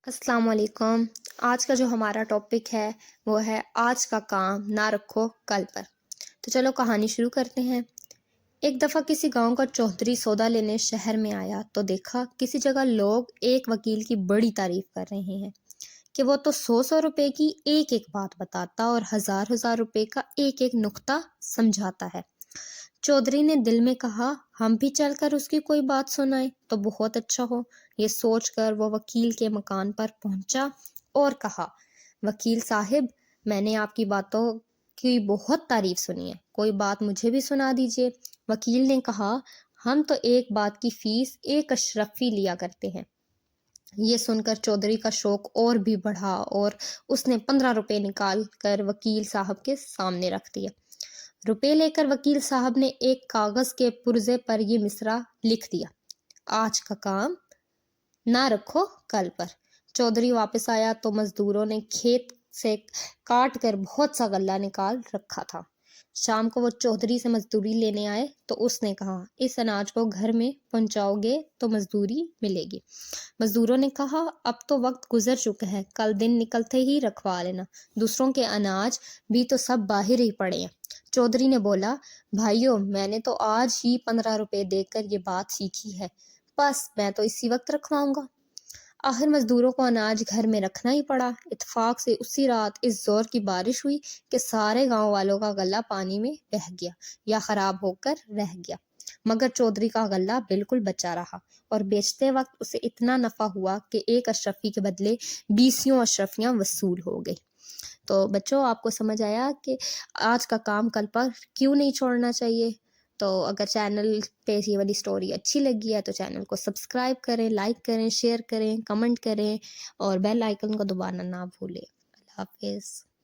السلام علیکم۔ آج کا جو ہمارا ٹاپک ہے وہ ہے آج کا کام نہ رکھو کل پر۔ تو چلو کہانی شروع کرتے ہیں۔ ایک دفعہ کسی گاؤں کا چودھری سودا لینے شہر میں آیا تو دیکھا کسی جگہ لوگ ایک وکیل کی بڑی تعریف کر رہے ہیں کہ وہ تو 100 روپے کی ایک ایک بات بتاتا اور ہزار روپے کا ایک ایک نقطہ سمجھاتا ہے۔ چودھری نے دل میں کہا ہم بھی چل کر اس کی کوئی بات سنائیں تو بہت اچھا ہو۔ یہ سوچ کر وہ وکیل کے مکان پر پہنچا اور کہا وکیل صاحب، میں نے آپ کی باتوں کی بہت تعریف سنی ہے، کوئی بات مجھے بھی سنا دیجیے۔ وکیل نے کہا ہم تو ایک بات کی فیس 1 اشرفی لیا کرتے ہیں۔ یہ سن کر چودھری کا شوق اور بھی بڑھا اور اس نے 15 روپے نکال کر وکیل صاحب کے سامنے رکھ دیے۔ روپے لے کر وکیل صاحب نے ایک کاغذ کے پرزے پر یہ مصرع لکھ دیا، آج کا کام نہ رکھو کل پر۔ چودھری واپس آیا تو مزدوروں نے کھیت سے کاٹ کر بہت سا غلہ نکال رکھا تھا۔ شام کو وہ چودھری سے مزدوری لینے آئے تو اس نے کہا اس اناج کو گھر میں پہنچاؤ گے تو مزدوری ملے گی۔ مزدوروں نے کہا اب تو وقت گزر چکا ہے، کل دن نکلتے ہی رکھوا لینا، دوسروں کے اناج بھی تو سب باہر ہی پڑے ہیں۔ چودھری نے بولا بھائیو، میں نے تو آج ہی 15 روپے دے کر یہ بات سیکھی ہے، بس میں تو اسی وقت رکھواؤں گا۔ آخر مزدوروں کو اناج گھر میں رکھنا ہی پڑا۔ اتفاق سے اسی رات اس زور کی بارش ہوئی کہ سارے گاؤں والوں کا غلہ پانی میں بہہ گیا یا خراب ہو کر رہ گیا، مگر چودھری کا غلہ بالکل بچا رہا اور بیچتے وقت اسے اتنا نفع ہوا کہ 1 اشرفی کے بدلے 20 اشرفیاں وصول ہو گئی۔ تو بچوں، آپ کو سمجھ آیا کہ آج کا کام کل پر کیوں نہیں چھوڑنا چاہیے؟ تو اگر چینل پہ یہ والی سٹوری اچھی لگی ہے تو چینل کو سبسکرائب کریں، لائک کریں، شیئر کریں، کمنٹ کریں اور بیل آئیکن کو دبانا نہ بھولیں۔ اللہ حافظ۔